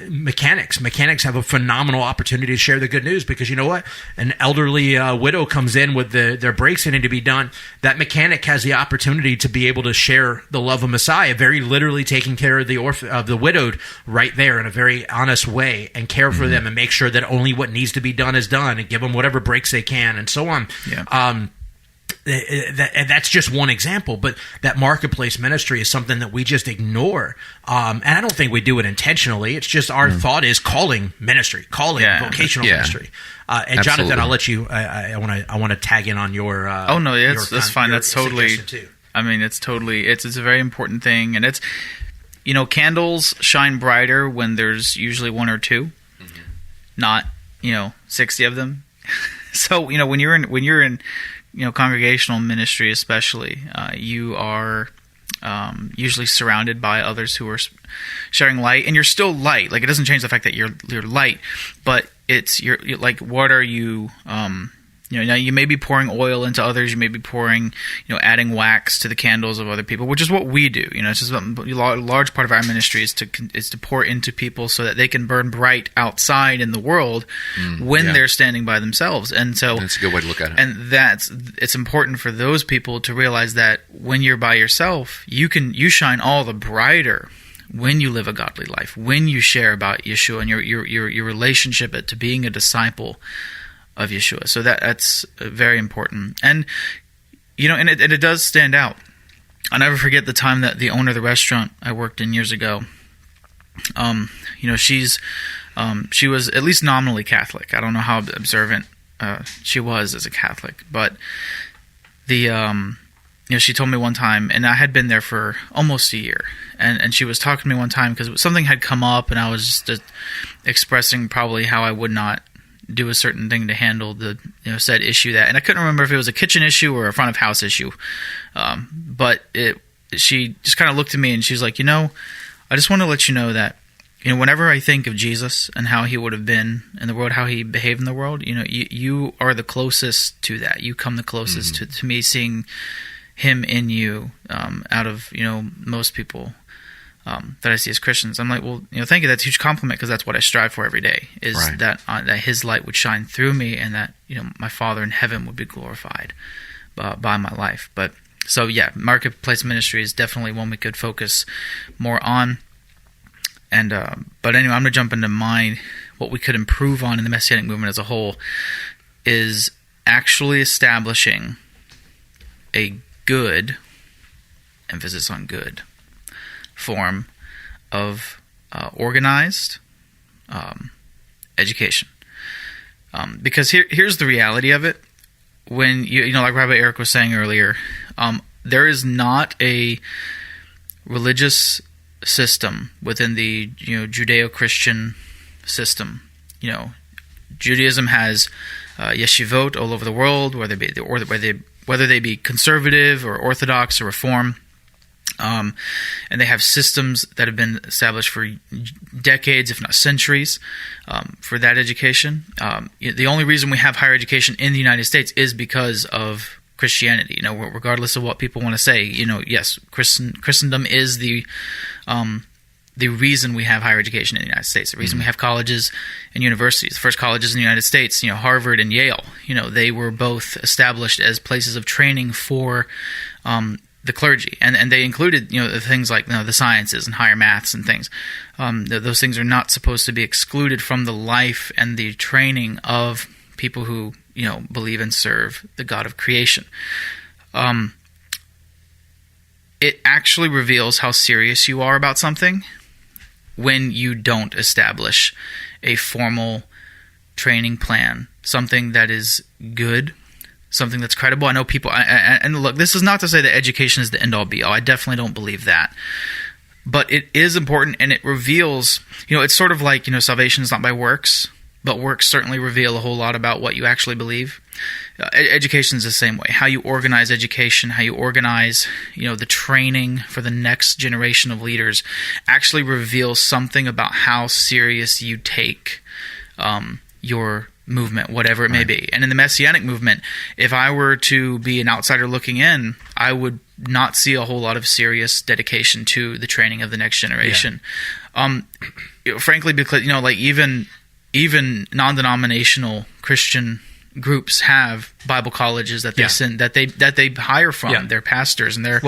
mechanics have a phenomenal opportunity to share the good news because you know what? An elderly widow comes in with their brakes needing to be done. That mechanic has the opportunity to be able to share the love of Messiah, very literally taking care of the widowed right there in a very honest way and care for them and make sure that only what needs to be done is done and give them whatever breaks they can and so on. That's just one example, but that marketplace ministry is something that we just ignore, and I don't think we do it intentionally. It's just our thought is calling ministry, vocational ministry. And Jonathan, I'll let you. I want to tag in on your. That's fine. That's totally. I mean, it's a very important thing, and it's. Candles shine brighter when there's usually one or two, not 60 of them. So when you're in congregational ministry, especially, you are usually surrounded by others who are sharing light, and you're still light. Like it doesn't change the fact that you're light, but you're like, what are you? Now you may be pouring oil into others. You may be pouring, adding wax to the candles of other people, which is what we do. It's just a large part of our ministry is to pour into people so that they can burn bright outside in the world when they're standing by themselves. And so that's a good way to look at it. And it's important for those people to realize that when you're by yourself, you shine all the brighter when you live a godly life, when you share about Yeshua and your relationship to being a disciple of Yeshua. So that's very important. And and it does stand out. I'll never forget the time that the owner of the restaurant I worked in years ago, she was at least nominally Catholic. I don't know how observant she was as a Catholic, but she told me one time, and I had been there for almost a year, and she was talking to me one time because something had come up, and I was just expressing probably how I would not do a certain thing to handle the said issue and I couldn't remember if it was a kitchen issue or a front of house issue, but she just kind of looked at me and she's like, I just want to let you know that whenever I think of Jesus and how he would have been in the world, how he behaved in the world, you are the closest to that. You come the closest to me seeing him in you out of most people that I see as Christians. I'm like, well, thank you. That's a huge compliment because that's what I strive for every day. Is that His light would shine through me, and that my Father in heaven would be glorified by my life. But so marketplace ministry is definitely one we could focus more on. And but anyway, I'm going to jump into what we could improve on in the Messianic movement as a whole is actually establishing a good, emphasis on good, form of organized education. Because here's the reality of it. When like Rabbi Eric was saying earlier, there is not a religious system within the Judeo-Christian system. Judaism has yeshivot all over the world, whether they be conservative or Orthodox or Reform. And they have systems that have been established for decades, if not centuries, for that education. The only reason we have higher education in the United States is because of Christianity. Regardless of what people want to say, yes, Christendom is the reason we have higher education in the United States. The reason we have colleges and universities. The first colleges in the United States, Harvard and Yale, they were both established as places of training for the clergy, and they included the things like the sciences and higher maths and things. Those things are not supposed to be excluded from the life and the training of people who believe and serve the God of creation. It actually reveals how serious you are about something when you don't establish a formal training plan, something that is good, something that's credible. I know people, and look, this is not to say that education is the end-all be-all. I definitely don't believe that. But it is important, and it reveals, it's sort of like, salvation is not by works, but works certainly reveal a whole lot about what you actually believe. Education is the same way. How you organize education, how you organize, the training for the next generation of leaders actually reveals something about how serious you take your movement, whatever it may be. And in the Messianic movement, if I were to be an outsider looking in, I would not see a whole lot of serious dedication to the training of the next generation. Frankly, because even non-denominational Christian groups have Bible colleges that they send, that they hire from their pastors and their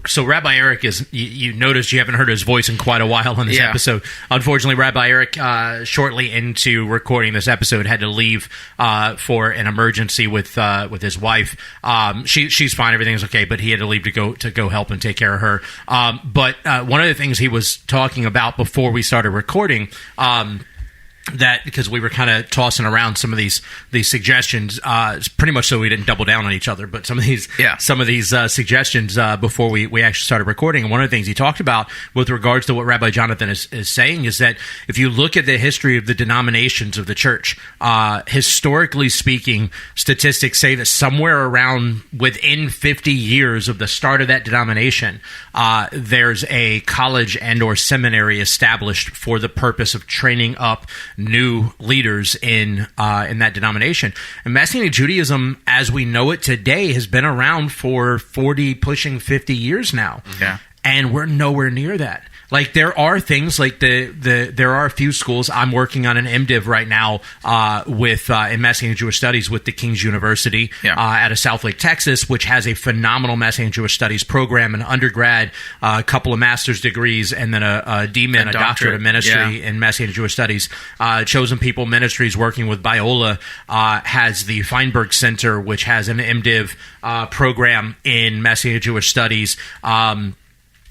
So Rabbi Eric is, you noticed you haven't heard his voice in quite a while on this episode. Unfortunately, Rabbi Eric, shortly into recording this episode, had to leave for an emergency with his wife. She's fine, everything's okay, but he had to leave to go help and take care of her. But one of the things he was talking about before we started recording, that because we were kind of tossing around some of these suggestions, pretty much so we didn't double down on each other. But some of these suggestions before we actually started recording, and one of the things he talked about with regards to what Rabbi Jonathan is saying is that if you look at the history of the denominations of the church, historically speaking, statistics say that somewhere around within 50 years of the start of that denomination, there's a college and or seminary established for the purpose of training up new leaders in that denomination. And Messianic Judaism, as we know it today, has been around for 40, pushing 50 years now. Yeah. And we're nowhere near that. Like, there are things like there are a few schools. I'm working on an MDiv right now in Messianic Jewish Studies with the King's University out of Southlake, Texas, which has a phenomenal Messianic Jewish Studies program, an undergrad, a couple of master's degrees, and then a DMin, a doctorate of ministry in Messianic Jewish Studies. Chosen People Ministries, working with Biola, has the Feinberg Center, which has an MDiv program in Messianic Jewish Studies.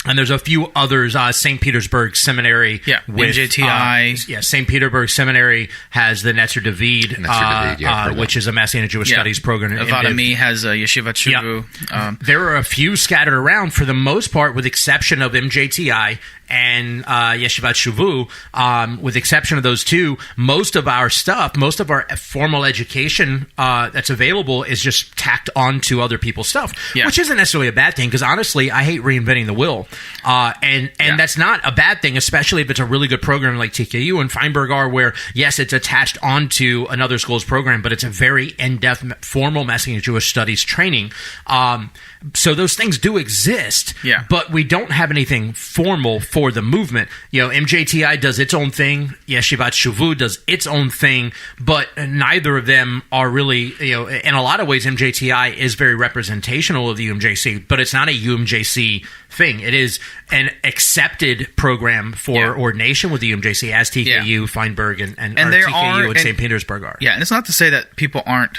And there's a few others. St. Petersburg Seminary. Yeah, with, MJTI. St. Petersburg Seminary has the Netzer David, which is a Messianic Jewish Studies program. Avadami has Yeshivat Shuvu. Yeah. There are a few scattered around, for the most part, with exception of MJTI and Yeshivat Shuvu, with exception of those two. Most of our stuff, most of our formal education that's available is just tacked onto other people's stuff, which isn't necessarily a bad thing, because honestly, I hate reinventing the wheel. And that's not a bad thing, especially if it's a really good program like TKU and Feinberg are, where, yes, it's attached onto another school's program, but it's a very in-depth, formal Messianic Jewish Studies training. So those things do exist, but we don't have anything formal for the movement. MJTI does its own thing. Yeshivat Shuvu does its own thing, but neither of them are really, in a lot of ways, MJTI is very representational of the UMJC, but it's not a UMJC thing. It is an accepted program for ordination with the UMJC, as TKU, Feinberg, and TKU and St. Petersburg are. Yeah, and it's not to say that people aren't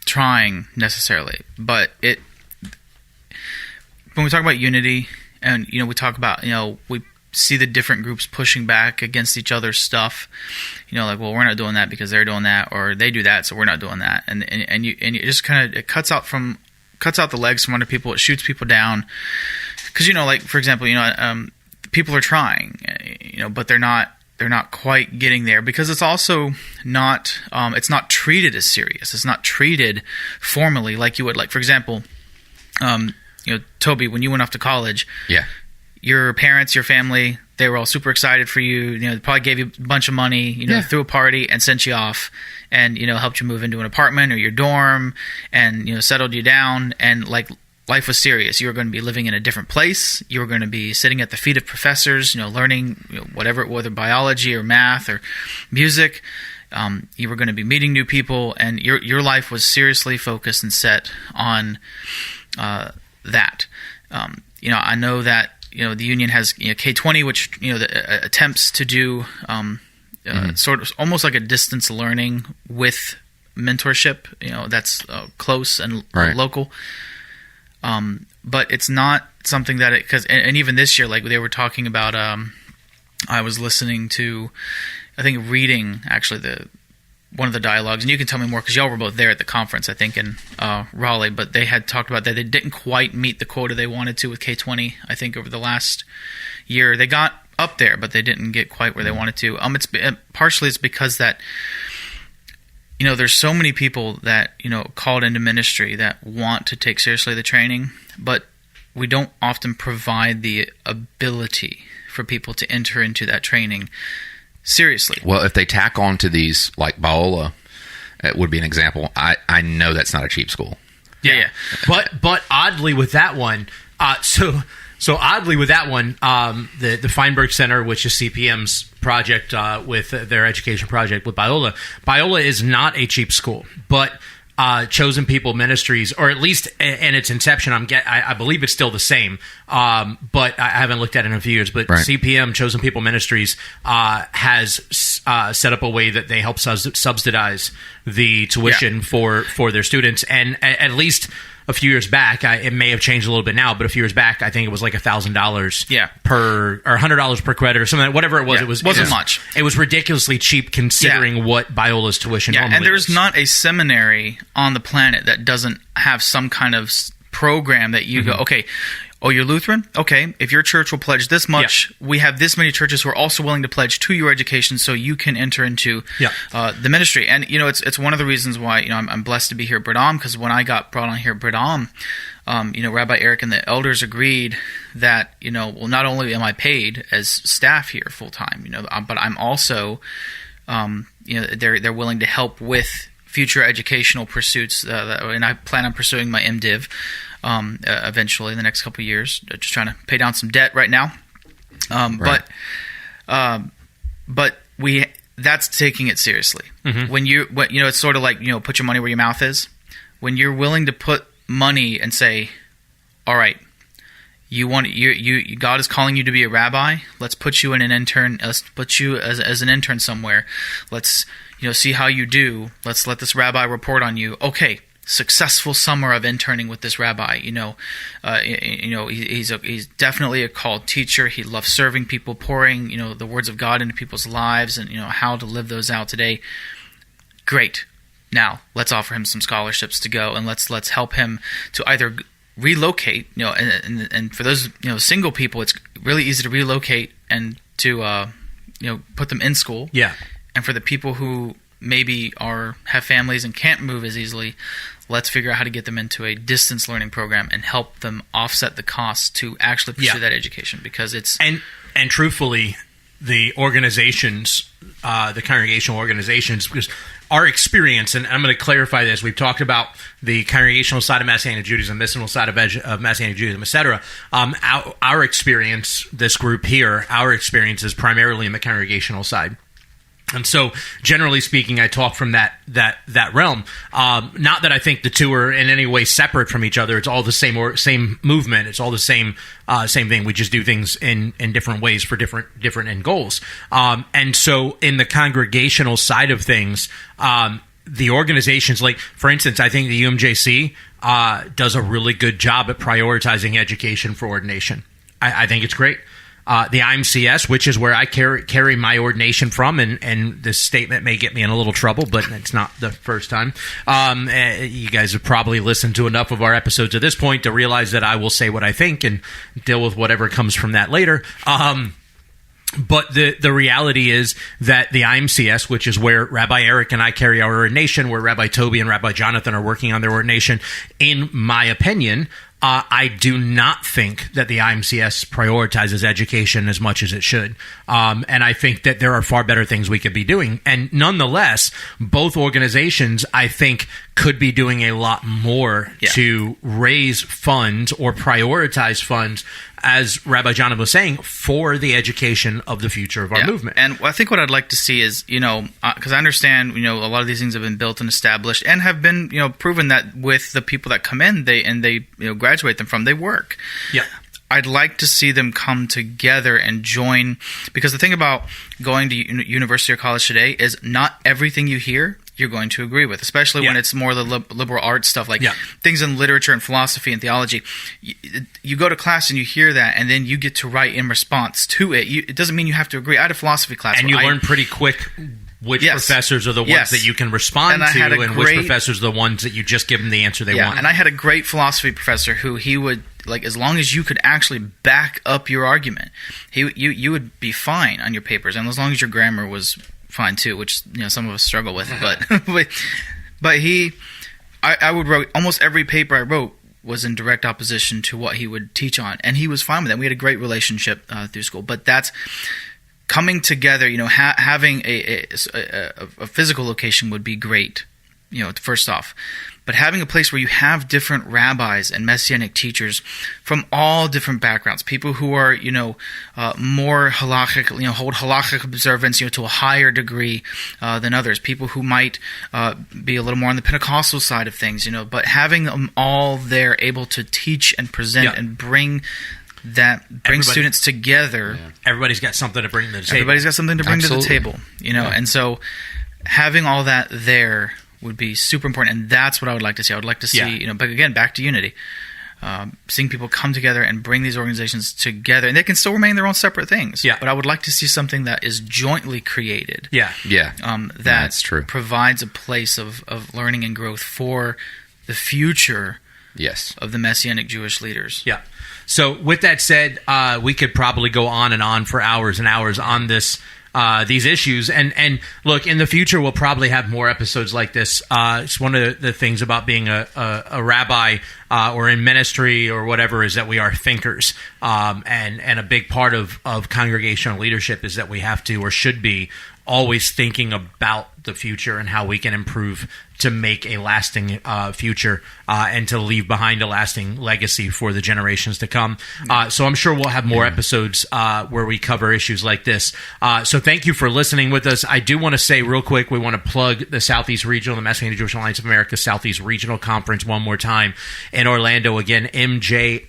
trying necessarily, but when we talk about unity, and we talk about we see the different groups pushing back against each other's stuff, like, well, we're not doing that because they're doing that, or they do that, so we're not doing that, and you just kind of, it cuts out the legs from under people. It shoots people down, because like, for example, people are trying, but they're not quite getting there, because it's also not it's not treated as serious. It's not treated formally like you would. Like, for example, Toby, when you went off to college, your parents, your family, they were all super excited for you. They probably gave you a bunch of money, threw a party and sent you off, and helped you move into an apartment or your dorm, and settled you down, and like, life was serious. You were going to be living in a different place. You were going to be sitting at the feet of professors, learning whatever, whether biology or math or music. You were going to be meeting new people, and your life was seriously focused and set on that. I know that the union has K-20, which attempts to do sort of almost like a distance learning with mentorship. That's close and local. But it's not something that because even this year, like they were talking about. I was listening to, I think, reading actually one of the dialogues, and you can tell me more because y'all were both there at the conference, I think, in Raleigh. But they had talked about that they didn't quite meet the quota they wanted to with K-20. I think over the last year they got up there, but they didn't get quite where they wanted to. Partially it's because that there's so many people that called into ministry that want to take seriously the training, but we don't often provide the ability for people to enter into that training seriously. Well, if they tack on to these, like Biola, it would be an example. I know that's not a cheap school. Yeah. But oddly with that one, so oddly with that one, the Feinberg Center, which is CPM's project with their education project with Biola is not a cheap school, but Chosen People Ministries, or at least in its inception, I believe it's still the same, but I haven't looked at it in a few years. But right. CPM, Chosen People Ministries, has set up a way that they help subsidize the tuition for their students, and at least a few years back, it may have changed a little bit now, but a few years back, I think it was like $1,000 per, or $100 per credit or something. Whatever it was, it wasn't much. It was ridiculously cheap considering what Biola's tuition normally and there's is. not a seminary on the planet that doesn't have some kind of program that you go, okay, oh, you're Lutheran? Okay, if your church will pledge this much, we have this many churches who are also willing to pledge to your education so you can enter into the ministry. And, it's one of the reasons why, I'm blessed to be here at Bradam, because when I got brought on here at Bradam, Rabbi Eric and the elders agreed that, well, not only am I paid as staff here full-time, but I'm also, they're willing to help with future educational pursuits, and I plan on pursuing my MDiv eventually in the next couple of years. Just trying to pay down some debt right now, Right. but that's taking it seriously. Mm-hmm. When it's sort of like put your money where your mouth is. When you're willing to put money and say, all right, God is calling you to be a rabbi. Let's put you in an intern. Let's put you as an intern somewhere. Let's see how you do. Let's let this rabbi report on you. Okay, successful summer of interning with this rabbi. He's definitely a called teacher. He loves serving people, pouring the words of God into people's lives, and how to live those out today. Great. Now let's offer him some scholarships to go, and let's help him to either relocate. And for those single people, it's really easy to relocate and to put them in school. Yeah. And for the people who maybe have families and can't move as easily, let's figure out how to get them into a distance learning program and help them offset the costs to actually pursue that education, because it's... And truthfully, the organizations, the congregational organizations, because our experience, and I'm going to clarify this, we've talked about the congregational side of Messianic Judaism, missional side of Messianic Judaism, etc. Our experience, this group here, our experience is primarily in the congregational side. And so, generally speaking, I talk from that realm. Not that I think the two are in any way separate from each other. It's all the same movement. It's all the same thing. We just do things in different ways for different end goals. And so, in the congregational side of things, the organizations, like for instance, I think the UMJC does a really good job at prioritizing education for ordination. I think it's great. The IMCS, which is where I carry my ordination from, and this statement may get me in a little trouble, but it's not the first time. You guys have probably listened to enough of our episodes at this point to realize that I will say what I think and deal with whatever comes from that later. But the reality is that the IMCS, which is where Rabbi Eric and I carry our ordination, where Rabbi Toby and Rabbi Jonathan are working on their ordination, in my opinion, I do not think that the IMCS prioritizes education as much as it should. And I think that there are far better things we could be doing. And nonetheless, both organizations, I think, could be doing a lot more to raise funds or prioritize funds as Rabbi Jonathan was saying, for the education of the future of our movement. And I think what I'd like to see is, because I understand, a lot of these things have been built and established and have been, proven that with the people that come in, they graduate them from, they work. Yeah. I'd like to see them come together and join, because the thing about going to university or college today is not everything you hear you're going to agree with, especially when it's more the liberal arts stuff, like things in literature and philosophy and theology. You go to class and you hear that, and then you get to write in response to it. It doesn't mean you have to agree. I had a philosophy class. And you learn pretty quick which professors are the ones that you can respond to, and which professors are the ones that you just give them the answer they want. And I had a great philosophy professor who he would, as long as you could actually back up your argument, you would be fine on your papers, and as long as your grammar was fine too, which some of us struggle with. But I would write almost every paper I wrote was in direct opposition to what he would teach on, and he was fine with that. We had a great relationship through school. But that's coming together. Having a physical location would be great. First off. But having a place where you have different rabbis and Messianic teachers from all different backgrounds, people who are, more halakhic, hold halakhic observance, to a higher degree than others, people who might be a little more on the Pentecostal side of things, but having them all there able to teach and present and bring students together. Yeah. Everybody's got something to bring to the table. Everybody's got something to bring to the table, and so having all that there would be super important, and that's what I would like to see. I would like to see, but again, back to unity, seeing people come together and bring these organizations together, and they can still remain their own separate things. Yeah. But I would like to see something that is jointly created. That's true. Provides a place of learning and growth for the future. Of the Messianic Jewish leaders. Yeah. So with that said, we could probably go on and on for hours and hours on this. These issues, and look, in the future we'll probably have more episodes like this. It's one of the things about being a rabbi or in ministry or whatever is that we are thinkers, and a big part of congregational leadership is that we have to or should be always thinking about the future and how we can improve to make a lasting future and to leave behind a lasting legacy for the generations to come. So I'm sure we'll have more episodes where we cover issues like this. So thank you for listening with us. I do want to say real quick, we want to plug the Southeast Regional, the Messianic Jewish Alliance of America Southeast Regional Conference one more time in Orlando. Again, mjaa.org,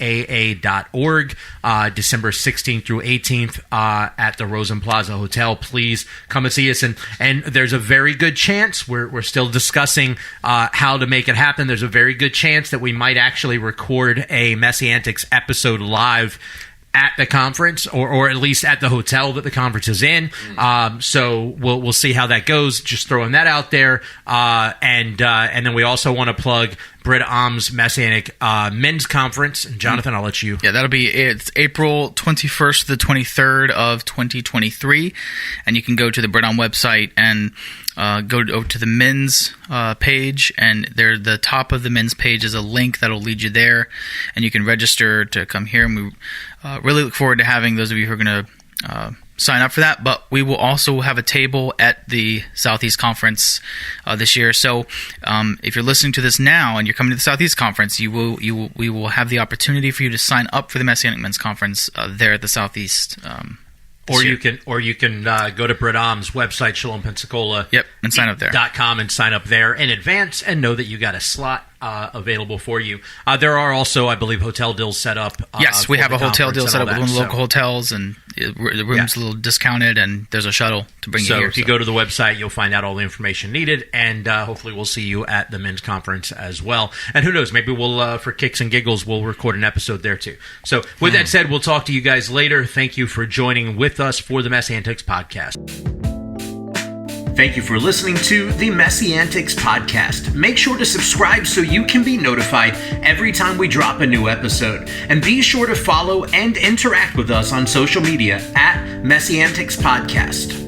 December 16th through 18th at the Rosen Plaza Hotel. Please come and see us. And there's a very good chance, we're still discussing how to make it happen. There's a very good chance that we might actually record a MessianTics episode live at the conference, or at least at the hotel that the conference is in. So we'll see how that goes. Just throwing that out there. And then we also want to plug Brit Am's Messianic Men's Conference. And Jonathan, I'll let you. Yeah, it's April 21st to the 23rd of 2023. And you can go to the Brit Am website and go over to the men's page, and there, the top of the men's page is a link that will lead you there, and you can register to come here. And we really look forward to having those of you who are going to sign up for that. But we will also have a table at the Southeast Conference this year. So if you're listening to this now and you're coming to the Southeast Conference, we will have the opportunity for you to sign up for the Messianic Men's Conference there at the Southeast. Or you can go to Brit Am's website, Shalom Pensacola. And sign up there. .com and sign up there in advance and know that you got a slot available for you. There are also, I believe, hotel deals set up. Yes, we have a hotel deal set up with one of the local hotels, and the room's a little discounted, and there's a shuttle to bring you here. So if you go to the website, you'll find out all the information needed, and hopefully we'll see you at the men's conference as well. And who knows, maybe we'll, for kicks and giggles, we'll record an episode there too. So with that said, we'll talk to you guys later. Thank you for joining with us for the MessianTics Podcast. Thank you for listening to the MessianTics Podcast. Make sure to subscribe so you can be notified every time we drop a new episode. And be sure to follow and interact with us on social media at MessianTics Podcast.